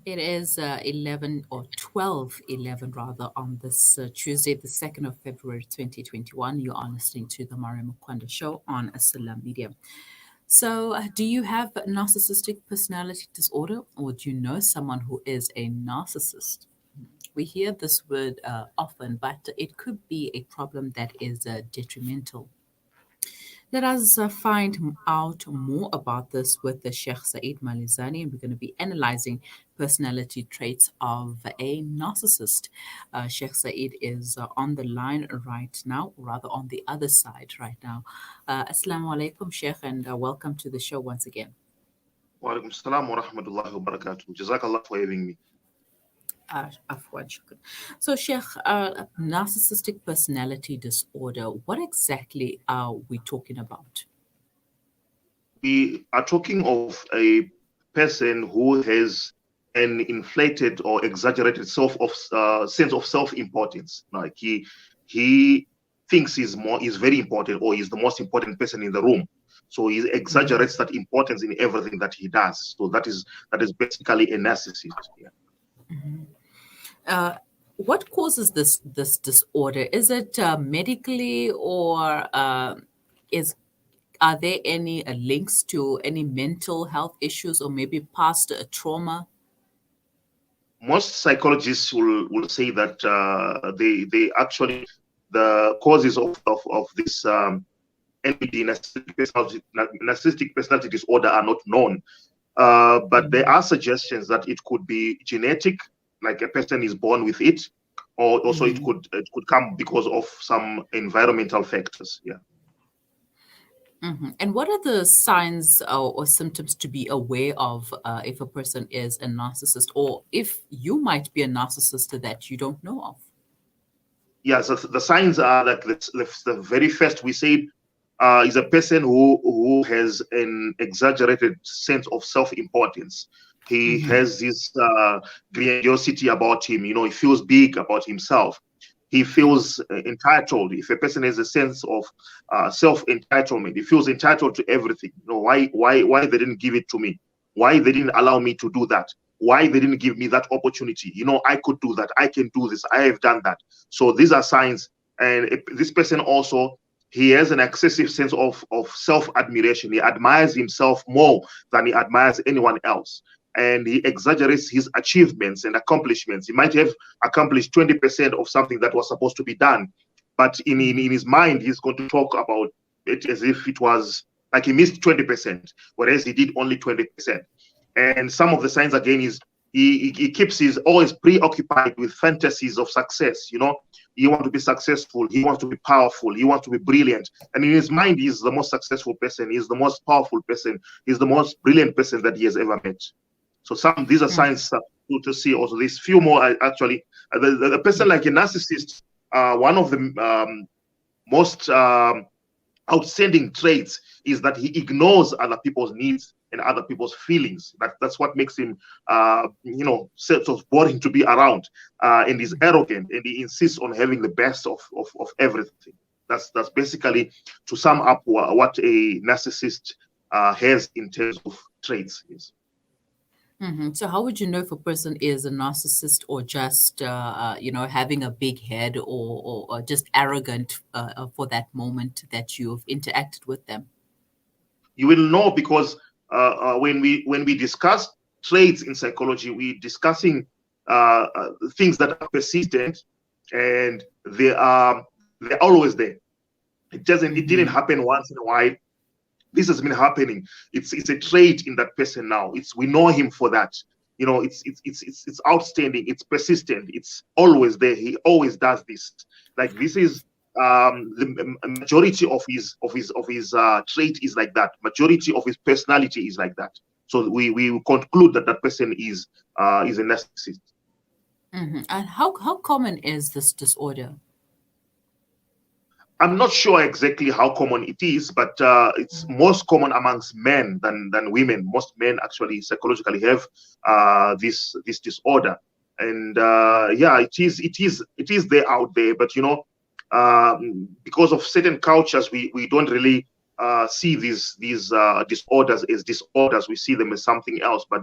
It is 11 or 12:11 rather on this Tuesday, the 2nd of February 2021. You are listening to the Mariam Mukwanda show on Asala Media. So, do you have a narcissistic personality disorder, or do you know someone who is a narcissist? We hear this word often, but it could be a problem that is detrimental. Let us find out more about this with the Sheikh Saeed Malizani, and we're going to be analyzing personality traits of a narcissist. Sheikh Saeed is on the line right now, or rather on the other side right now. Assalamu alaikum, Sheikh, and welcome to the show once again. Wa alaikum salam wa rahmatullahi wa barakatuh. Jazakallah for having me. Afwan, shukran. So, Sheikh, narcissistic personality disorder, what exactly are we talking about? We are talking of a person who has an inflated or exaggerated sense of self-importance. Like he thinks he's very important, or he's the most important person in the room. So he exaggerates that importance in everything that he does. So that is basically a narcissist. Yeah. What causes this disorder? Is it medically, or is are there any links to any mental health issues, or maybe past trauma? Most psychologists will say that they actually, the causes of this NPD, narcissistic personality disorder, are not known. But there are suggestions that it could be genetic, like a person is born with it, or also it could come because of some environmental factors. Yeah. And what are the signs or symptoms to be aware of if a person is a narcissist, or if you might be a narcissist that you don't know of? Yeah, so the signs are like the very first we said is a person who has an exaggerated sense of self-importance. He has this grandiosity about him. You know, he feels big about himself. He feels entitled. If a person has a sense of self-entitlement, he feels entitled to everything. You know, why they didn't give it to me? Why they didn't allow me to do that? Why they didn't give me that opportunity? You know, I could do that. I can do this. I have done that. So these are signs. And this person also, he has an excessive sense of self-admiration. He admires himself more than he admires anyone else. And he exaggerates his achievements and accomplishments. He might have accomplished 20% of something that was supposed to be done, but in his mind, he's going to talk about it as if it was like he missed 20%, whereas he did only 20%. And some of the signs again is he keeps his always preoccupied with fantasies of success. You know, he wants to be successful, he wants to be powerful, he wants to be brilliant. And in his mind, he's the most successful person, he's the most powerful person, he's the most brilliant person that he has ever met. So these are signs to see. Also, there's few more actually. The person like a narcissist, one of the most outstanding traits is that he ignores other people's needs and other people's feelings. That's what makes him, you know, sort of boring to be around. And he's arrogant, and he insists on having the best of everything. That's basically, to sum up, what a narcissist has in terms of traits is. So how would you know if a person is a narcissist, or just, having a big head, or just arrogant for that moment that you've interacted with them? You will know because when we discuss traits in psychology, we're discussing things that are persistent, and they're always there. It didn't happen once in a while. This has been happening. It's a trait in that person now. We know him for that. You know, it's outstanding. It's persistent. It's always there. He always does this. Like, this is the majority of his trait is like that. Majority of his personality is like that. So we conclude that person is a narcissist. And how common is this disorder? I'm not sure exactly how common it is, but it's most common amongst men than women. Most men actually psychologically have this disorder, and yeah, it is there out there. But you know, because of certain cultures, we don't really see these disorders as disorders. We see them as something else, but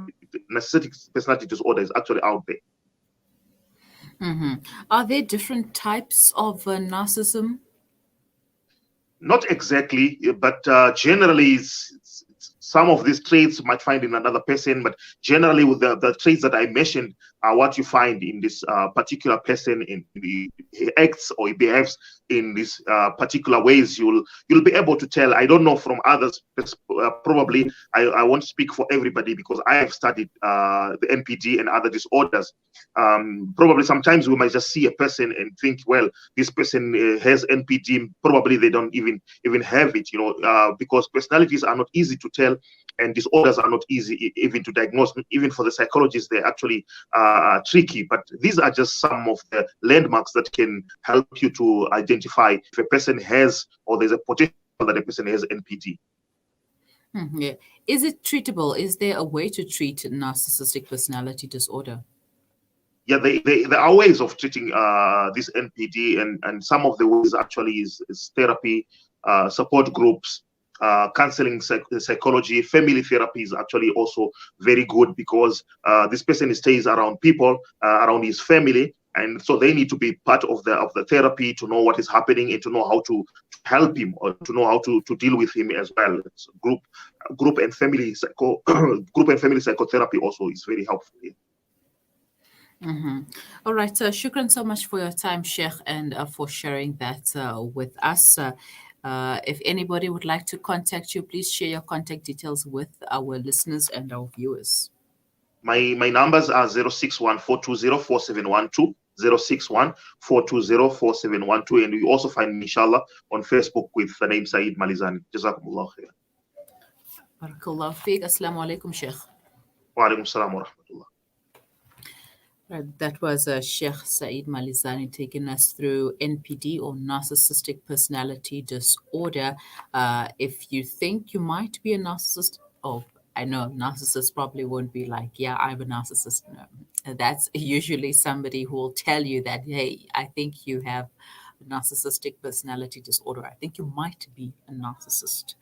narcissistic personality disorder is actually out there. Are there different types of narcissism? Not exactly, but generally, some of these traits you might find in another person, but generally, with the traits that I mentioned are what you find in this particular person. He acts or he behaves in these particular ways. You'll be able to tell. I don't know from others. Probably, I won't speak for everybody because I have studied the NPD and other disorders. Probably sometimes we might just see a person and think, well, this person has NPD. Probably they don't even have it, because personalities are not easy to tell and disorders are not easy even to diagnose. Even for the psychologists, they're actually tricky. But these are just some of the landmarks that can help you to identify if a person has or there's a potential that a person has NPD. Yeah. Is it treatable? Is there a way to treat narcissistic personality disorder? Yeah, there are ways of treating this NPD, and some of the ways actually is therapy, support groups, counseling, psychology. Family therapy is actually also very good because this person stays around people, around his family, and so they need to be part of the therapy to know what is happening and to know how to help him or to know how to deal with him as well. It's group and family group and family psychotherapy also is very helpful here. All right. So, shukran so much for your time, Sheikh, and for sharing that with us. If anybody would like to contact you, please share your contact details with our listeners and our viewers. My numbers are 061-420-4712, 061-420-4712, and you also find me, inshallah, on Facebook with the name Saeed Malizani. Jazakumullah khair. Barakallah feek. Assalamu alaikum, Sheikh. Wa alaikum salam wa rahmatullah. That was Sheikh Saeed Malizani taking us through NPD or narcissistic personality disorder. If you think you might be a narcissist, I know narcissists probably won't be like, yeah, I'm a narcissist. No. That's usually somebody who will tell you that, hey, I think you have a narcissistic personality disorder. I think you might be a narcissist.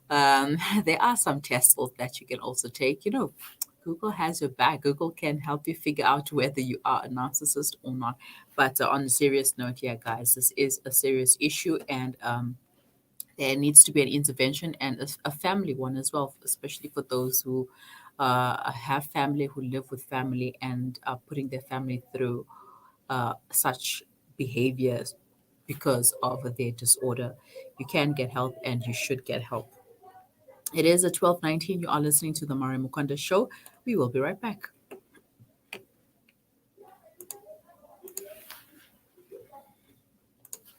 There are some tests that you can also take. Google has your back. Google can help you figure out whether you are a narcissist or not. But on a serious note, yeah, guys, this is a serious issue, and there needs to be an intervention and a family one as well, especially for those who have family, who live with family, and are putting their family through such behaviors because of their disorder. You can get help, and you should get help. It is at 12:19. You are listening to the Mari Mukonda Show. We will be right back.